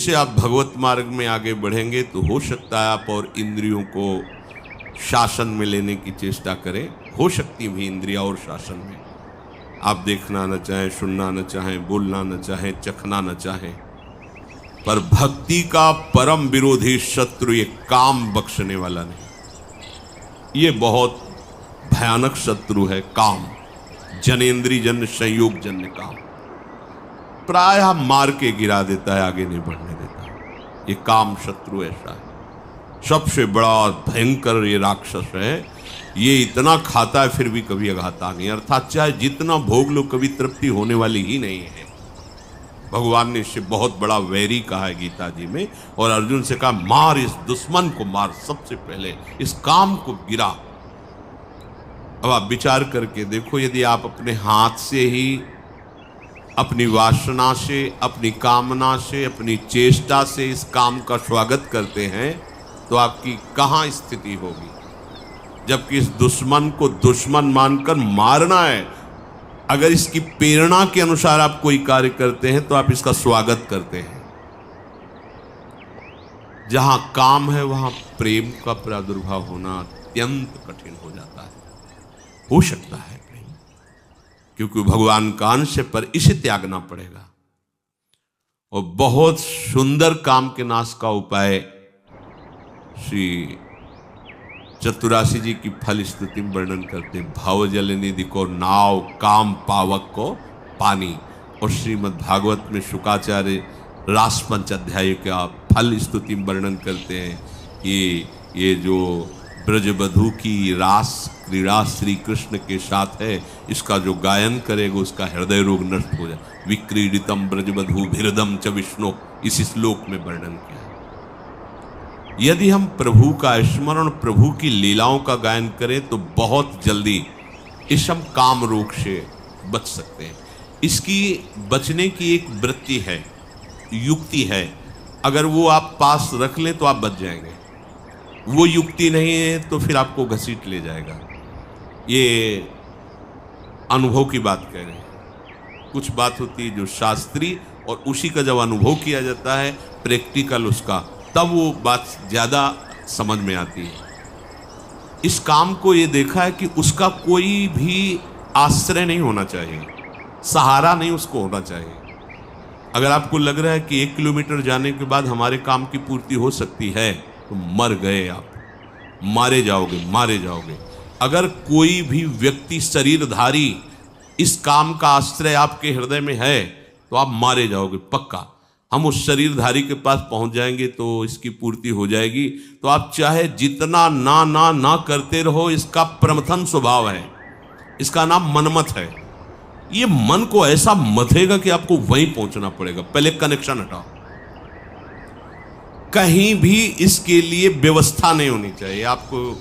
से आप भगवत मार्ग में आगे बढ़ेंगे तो हो सकता है आप और इंद्रियों को शासन में लेने की चेष्टा करें। हो सकती भी इंद्रिया और शासन में आप देखना न चाहें, सुनना न चाहें, बोलना न चाहें, चखना न चाहें, पर भक्ति का परम विरोधी शत्रु ये काम बख्शने वाला नहीं। ये बहुत भयानक शत्रु है काम, जनेन्द्रिय जन्य संयोग जन्य काम। प्रायः मार के गिरा देता है, आगे नहीं बढ़ने देता। ये काम शत्रु ऐसा है, सबसे बड़ा भयंकर ये राक्षस है। ये इतना खाता है फिर भी कभी अघाता नहीं, अर्थात चाहे जितना भोग लो कभी तृप्ति होने वाली ही नहीं है। भगवान ने इससे बहुत बड़ा वैरी कहा है गीता जी में, और अर्जुन से कहा मार इस दुश्मन को, मार सबसे पहले इस काम को गिरा। अब आप विचार करके देखो, यदि आप अपने हाथ से ही अपनी वासना से, अपनी कामना से, अपनी चेष्टा से इस काम का स्वागत करते हैं तो आपकी कहाँ स्थिति होगी। जबकि इस दुश्मन को दुश्मन मानकर मारना है। अगर इसकी प्रेरणा के अनुसार आप कोई कार्य करते हैं तो आप इसका स्वागत करते हैं। जहां काम है वहां प्रेम का प्रादुर्भाव होना अत्यंत कठिन हो जाता है। हो सकता है प्रेम, क्योंकि भगवान का अंश है, पर इसे त्यागना पड़ेगा। और बहुत सुंदर काम के नाश का उपाय श्री चतुरासी जी की फल स्तुति में वर्णन करते हैं। भाव जल निधि को नाव, काम पावक को पानी। और श्रीमद् भागवत में शुकाचार्य रास पंच अध्याय का फल स्तुति में वर्णन करते हैं। ये जो ब्रजबधू की रास क्रीड़ा श्री कृष्ण के साथ है, इसका जो गायन करेगा उसका हृदय रोग नष्ट हो जाए। विक्रीडितम ब्रजबधू भिरदम च विष्णु, इस श्लोक में वर्णन किया। यदि हम प्रभु का स्मरण, प्रभु की लीलाओं का गायन करें तो बहुत जल्दी इस हम काम रोग से बच सकते हैं। इसकी बचने की एक वृत्ति है, युक्ति है। अगर वो आप पास रख लें तो आप बच जाएंगे। वो युक्ति नहीं है तो फिर आपको घसीट ले जाएगा। ये अनुभव की बात कह रहे हैं। कुछ बात होती है जो शास्त्रीय, और उसी का जब अनुभव किया जाता है प्रैक्टिकल उसका, तब वो बात ज़्यादा समझ में आती है। इस काम को ये देखा है कि उसका कोई भी आश्रय नहीं होना चाहिए, सहारा नहीं उसको होना चाहिए। अगर आपको लग रहा है कि 1 किलोमीटर जाने के बाद हमारे काम की पूर्ति हो सकती है तो मर गए आप, मारे जाओगे, मारे जाओगे। अगर कोई भी व्यक्ति शरीरधारी इस काम का आश्रय आपके हृदय में है तो आप मारे जाओगे पक्का। हम उस शरीरधारी के पास पहुंच जाएंगे तो इसकी पूर्ति हो जाएगी। तो आप चाहे जितना ना ना ना करते रहो, इसका प्रमथन स्वभाव है, इसका नाम मनमत है। ये मन को ऐसा मथेगा कि आपको वहीं पहुंचना पड़ेगा। पहले कनेक्शन हटाओ। कहीं भी इसके लिए व्यवस्था नहीं होनी चाहिए। आपको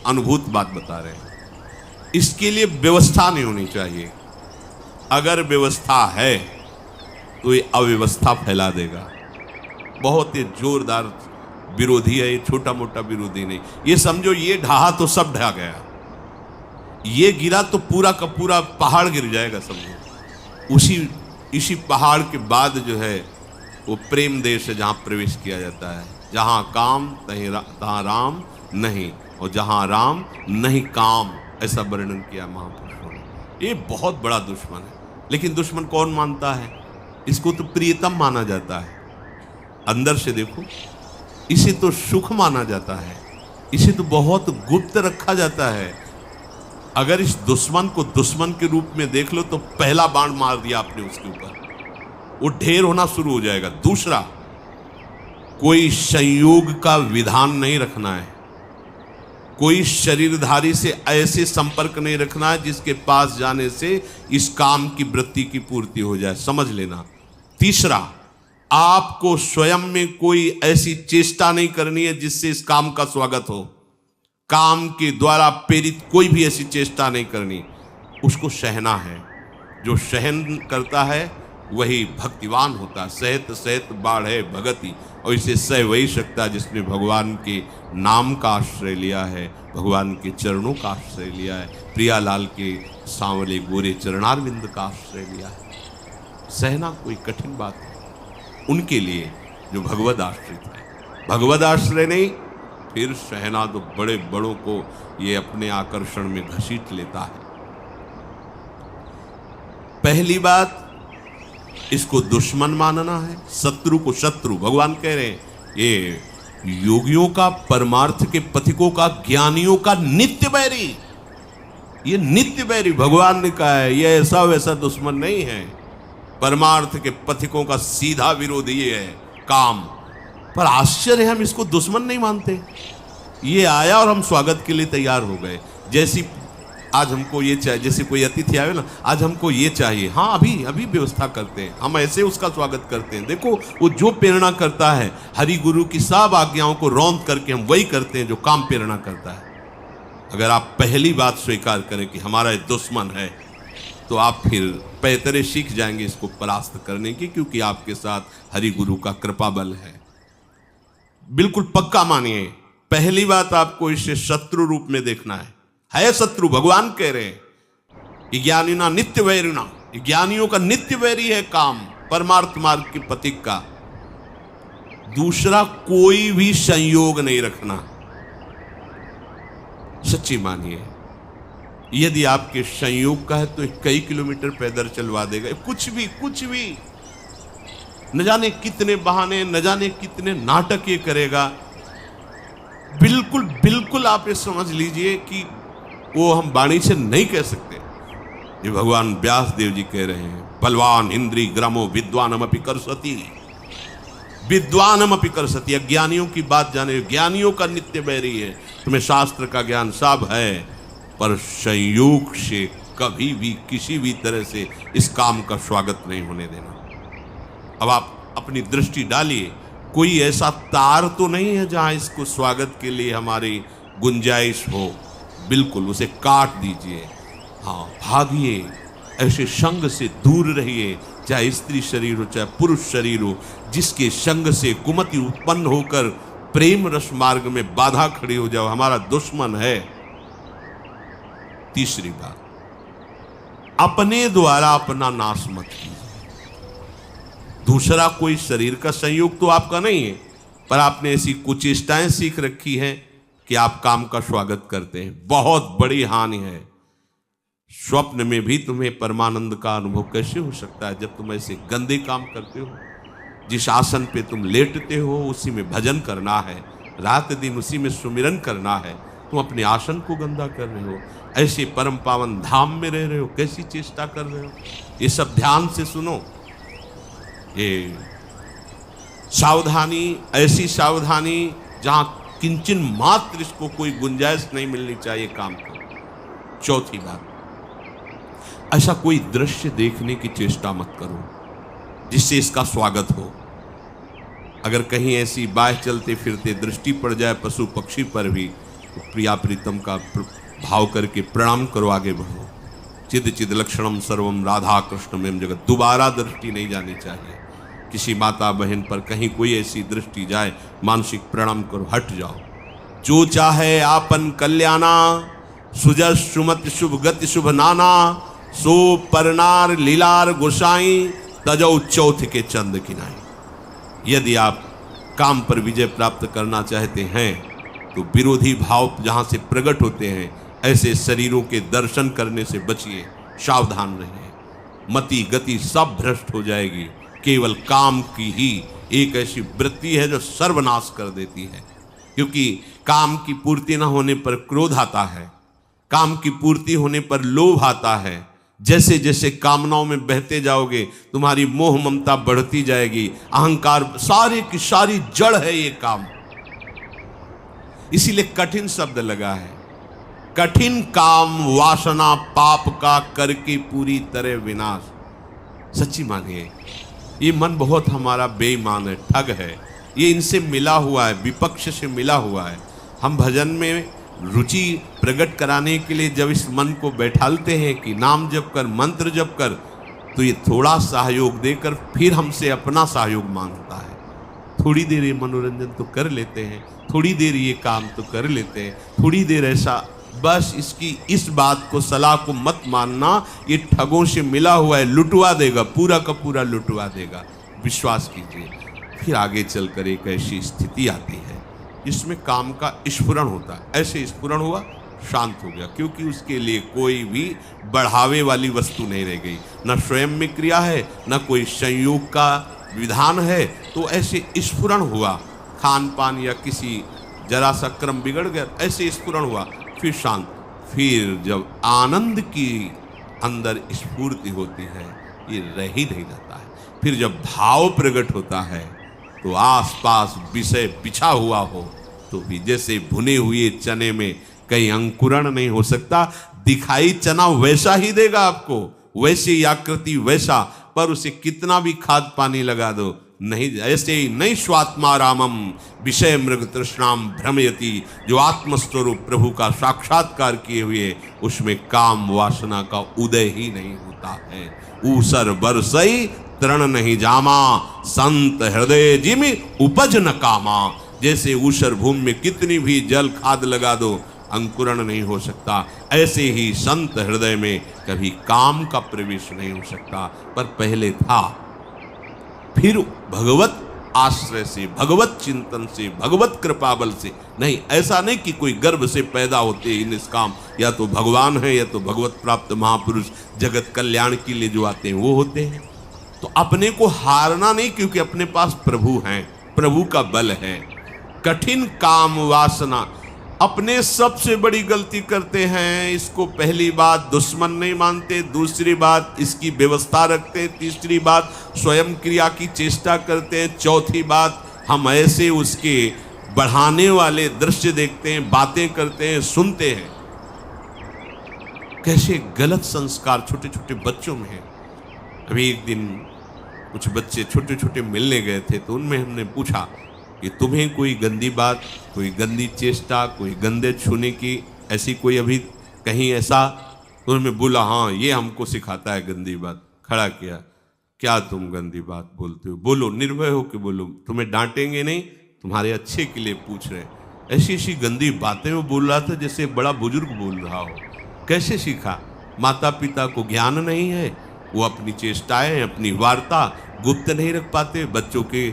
अनुभूत बात बता रहे हैं, इसके लिए व्यवस्था नहीं होनी चाहिए। अगर व्यवस्था है तो ये अव्यवस्था फैला देगा। बहुत ही जोरदार विरोधी है ये, छोटा मोटा विरोधी नहीं। ये समझो ये ढहा तो सब ढहा गया, ये गिरा तो पूरा का पूरा पहाड़ गिर जाएगा समझो। इसी पहाड़ के बाद जो है वो प्रेम देश है, जहाँ प्रवेश किया जाता है। जहाँ काम तहाँ राम नहीं, और जहाँ राम नहीं काम, ऐसा वर्णन किया महापुरुषों ने। ये बहुत बड़ा दुश्मन है। लेकिन दुश्मन कौन मानता है? इसको तो प्रियतम माना जाता है। अंदर से देखो, इसे तो सुख माना जाता है, इसे तो बहुत गुप्त रखा जाता है। अगर इस दुश्मन को दुश्मन के रूप में देख लो तो पहला बाण मार दिया आपने उसके ऊपर, वो ढेर होना शुरू हो जाएगा। दूसरा, कोई संयोग का विधान नहीं रखना है। कोई शरीरधारी से ऐसे संपर्क नहीं रखना है जिसके पास जाने से इस काम की वृत्ति की पूर्ति हो जाए, समझ लेना। तीसरा, आपको स्वयं में कोई ऐसी चेष्टा नहीं करनी है जिससे इस काम का स्वागत हो। काम के द्वारा प्रेरित कोई भी ऐसी चेष्टा नहीं करनी, उसको सहना है। जो सहन करता है वही भक्तिवान होता है। सहत सहत बाढ़ भगति, और इसे सह वही सकता है जिसने भगवान के नाम का आश्रय लिया है, भगवान के चरणों का आश्रय लिया है, प्रियालाल के सांवले गोरे चरणारविंद का आश्रय लिया है। सहना कोई कठिन बात है उनके लिए। जो भगवद आश्रित है। भगवद आश्रय नहीं, फिर शहना तो बड़े बड़ों को ये अपने आकर्षण में घसीट लेता है। पहली बात, इसको दुश्मन मानना है, शत्रु को शत्रु। भगवान कह रहे हैं ये योगियों का, परमार्थ के पथिकों का, ज्ञानियों का नित्य बैरी, ये नित्य बैरी भगवान ने कहा है। ये ऐसा वैसा दुश्मन नहीं है, परमार्थ के पथिकों का सीधा विरोधी ये है काम। पर आश्चर्य, हम इसको दुश्मन नहीं मानते। ये आया और हम स्वागत के लिए तैयार हो गए। जैसी आज हमको ये चाहिए, जैसे कोई अतिथि आए ना, आज हमको ये चाहिए, हाँ अभी अभी व्यवस्था करते हैं, हम ऐसे उसका स्वागत करते हैं। देखो वो जो प्रेरणा करता है, हरि गुरु की सब आज्ञाओं को रौंद करके हम वही करते हैं जो काम प्रेरणा करता है। अगर आप पहली बात स्वीकार करें कि हमारा ये दुश्मन है, तो आप फिर पैतरे सीख जाएंगे इसको परास्त करने की, क्योंकि आपके साथ हरि गुरु का कृपा बल है। बिल्कुल पक्का मानिए, पहली बात आपको इसे शत्रु रूप में देखना है शत्रु। भगवान कह रहे हैं ज्ञानिना नित्य वैरिना, ज्ञानियों का नित्य वैरी है काम, परमार्थ मार्ग के पथिक का। दूसरा, कोई भी संयोग नहीं रखना। सच्ची मानिए, यदि आपके संयोग का है तो कई किलोमीटर पैदल चलवा देगा। कुछ भी न जाने कितने बहाने, न जाने कितने नाटक ये करेगा। बिल्कुल आप ये समझ लीजिए कि वो हम वाणी से नहीं कह सकते। ये भगवान व्यास देव जी कह रहे हैं, बलवान इंद्री ग्रामो विद्वानमपि करसति, विद्वानमपि करसति। अज्ञानियों की बात जाने, ज्ञानियों का नित्य बैरी है। तुम्हें शास्त्र का ज्ञान सब है, पर संयोग से कभी भी किसी भी तरह से इस काम का स्वागत नहीं होने देना। अब आप अपनी दृष्टि डालिए, कोई ऐसा तार तो नहीं है जहां इसको स्वागत के लिए हमारी गुंजाइश हो। बिल्कुल उसे काट दीजिए, हाँ भागिए, ऐसे संग से दूर रहिए। चाहे स्त्री शरीर हो चाहे पुरुष शरीर हो, जिसके संग से कुमति उत्पन्न होकर प्रेम रस मार्ग में बाधा खड़ी हो जाओ, हमारा दुश्मन है। तीसरी बात, अपने द्वारा अपना नाश मत कीजिए। दूसरा कोई शरीर का संयोग तो आपका नहीं है, पर आपने ऐसी कुचेष्टाएं सीख रखी हैं कि आप काम का स्वागत करते हैं। बहुत बड़ी हानि है। स्वप्न में भी तुम्हें परमानंद का अनुभव कैसे हो सकता है जब तुम ऐसे गंदे काम करते हो। जिस आसन पे तुम लेटते हो उसी में भजन करना है, रात दिन उसी में सुमिरन करना है, तुम अपने आसन को गंदा कर रहे हो। ऐसे परम पावन धाम में रह रहे हो, कैसी चेष्टा कर रहे हो। ये सब ध्यान से सुनो। ये सावधानी, ऐसी सावधानी जहां किंचन मात्र इसको कोई गुंजाइश नहीं मिलनी चाहिए काम को। चौथी बात, ऐसा कोई दृश्य देखने की चेष्टा मत करो जिससे इसका स्वागत हो। अगर कहीं ऐसी बाह चलते फिरते दृष्टि पड़ जाए पशु पक्षी पर भी, तो प्रिया प्रीतम का भाव करके प्रणाम करो, आगे बढ़ो। चिद चिद लक्षणम सर्वम राधा कृष्ण में जगत। दोबारा दृष्टि नहीं जानी चाहिए। किसी माता बहन पर कहीं कोई ऐसी दृष्टि जाए, मानसिक प्रणाम करो, हट जाओ। जो चाहे आपन कल्याणा, सुजस सुमति शुभ गति शुभ नाना, सो परनार लीलार गोसाई, तजौ चौथ के चंद किनाई। यदि आप काम पर विजय प्राप्त करना चाहते हैं तो विरोधी भाव जहाँ से प्रकट होते हैं, ऐसे शरीरों के दर्शन करने से बचिए, सावधान रहिए। मति गति सब भ्रष्ट हो जाएगी। केवल काम की ही एक ऐसी वृत्ति है जो सर्वनाश कर देती है। क्योंकि काम की पूर्ति न होने पर क्रोध आता है, काम की पूर्ति होने पर लोभ आता है। जैसे जैसे कामनाओं में बहते जाओगे तुम्हारी मोह ममता बढ़ती जाएगी, अहंकार, सारे की सारी जड़ है ये काम। इसीलिए कठिन शब्द लगा है। कठिन काम वासना पाप का करके पूरी तरह विनाश। सच्ची मानिए, ये मन बहुत हमारा बेईमान है, ठग है। ये इनसे मिला हुआ है, विपक्ष से मिला हुआ है। हम भजन में रुचि प्रकट कराने के लिए जब इस मन को बैठालते हैं कि नाम जप कर, मंत्र जप कर, तो ये थोड़ा सहयोग देकर फिर हमसे अपना सहयोग मांगता है। थोड़ी देर ये मनोरंजन तो कर लेते हैं, थोड़ी देर ये काम तो कर लेते हैं, थोड़ी देर ऐसा, बस इसकी इस बात को, सलाह को मत मानना। ये ठगों से मिला हुआ है, लुटवा देगा, पूरा का पूरा लुटवा देगा। विश्वास कीजिए। फिर आगे चलकर एक ऐसी स्थिति आती है जिसमें काम का स्फुरण होता है। ऐसे स्फुरण हुआ, शांत हो गया, क्योंकि उसके लिए कोई भी बढ़ावे वाली वस्तु नहीं रह गई, न स्वयं में क्रिया है न कोई संयोग का विधान है। तो ऐसे स्फुरण हुआ, खान पान या किसी जरा सा क्रम बिगड़ गया, ऐसे स्फुरण हुआ, फिर शांत। फिर जब आनंद की अंदर स्फूर्ति होती है, ये रह ही नहीं जाता है। फिर जब भाव प्रकट होता है तो आसपास विषय बिछा हुआ हो तो भी जैसे भुने हुए चने में कहीं अंकुरण नहीं हो सकता, दिखाई चना वैसा ही देगा आपको, वैसी आकृति वैसा, पर उसे कितना भी खाद पानी लगा दो नहीं। ऐसे ही नहीं स्वात्मारामम विषय मृग तृष्णाम भ्रमयति, जो आत्मस्वरूप प्रभु का साक्षात्कार किए हुए उसमें काम वासना का उदय ही नहीं होता है। ऊसर बरसई तृण नहीं जामा, संत हृदय जिमि उपज न कामा। जैसे ऊसर भूमि में कितनी भी जल खाद लगा दो अंकुरण नहीं हो सकता, ऐसे ही संत हृदय में कभी काम का प्रवेश नहीं हो सकता। पर पहले था, फिर भगवत आश्रय से, भगवत चिंतन से, भगवत कृपा बल से नहीं। ऐसा नहीं कि कोई गर्भ से पैदा होते ही निष्काम, या तो भगवान है या तो भगवत प्राप्त महापुरुष जगत कल्याण के लिए जो आते हैं वो होते हैं। तो अपने को हारना नहीं, क्योंकि अपने पास प्रभु हैं, प्रभु का बल है। कठिन काम वासना अपने सबसे बड़ी गलती करते हैं। इसको पहली बात दुश्मन नहीं मानते, दूसरी बात इसकी व्यवस्था रखते हैं, तीसरी बात स्वयं क्रिया की चेष्टा करते हैं, चौथी बात हम ऐसे उसके बढ़ाने वाले दृश्य देखते हैं, बातें करते हैं, सुनते हैं। कैसे गलत संस्कार छोटे छोटे बच्चों में है। अभी एक दिन कुछ बच्चे छोटे छोटे मिलने गए थे, तो उनमें हमने पूछा कि तुम्हें कोई गंदी बात, कोई गंदी चेष्टा, कोई गंदे छूने की ऐसी कोई अभी कहीं ऐसा? तो उन्होंने बोला हाँ ये हमको सिखाता है गंदी बात। खड़ा किया, क्या तुम गंदी बात बोलते हो? बोलो, निर्भय हो के बोलो, तुम्हें डांटेंगे नहीं, तुम्हारे अच्छे के लिए पूछ रहे। ऐसी ऐसी गंदी बातें वो बोल रहा था जैसे बड़ा बुजुर्ग बोल रहा हो। कैसे सीखा? माता पिता को ज्ञान नहीं है, वो अपनी चेष्टाएं, अपनी वार्ता गुप्त नहीं रख पाते। बच्चों के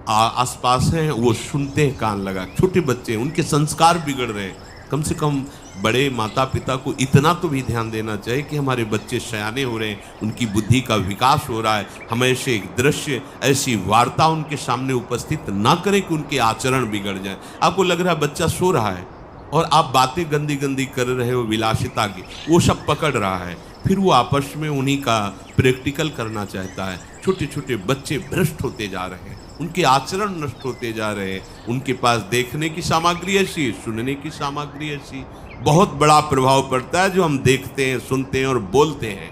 आसपास हैं, वो सुनते हैं कान लगा। छोटे बच्चे, उनके संस्कार बिगड़ रहे हैं। कम से कम बड़े माता पिता को इतना तो भी ध्यान देना चाहिए कि हमारे बच्चे सयाने हो रहे हैं, उनकी बुद्धि का विकास हो रहा है। हम ऐसे एक दृश्य, ऐसी वार्ता उनके सामने उपस्थित ना करें कि उनके आचरण बिगड़ जाए। आपको लग रहा है बच्चा सो रहा है और आप बातें गंदी गंदी कर रहे हो विलासिता की, वो सब पकड़ रहा है, फिर वो आपस में उन्हीं का प्रैक्टिकल करना चाहता है। छोटे छोटे बच्चे भ्रष्ट होते जा रहे हैं, उनके आचरण नष्ट होते जा रहे हैं। उनके पास देखने की सामग्री ऐसी, सुनने की सामग्री ऐसी, बहुत बड़ा प्रभाव पड़ता है जो हम देखते हैं, सुनते हैं और बोलते हैं।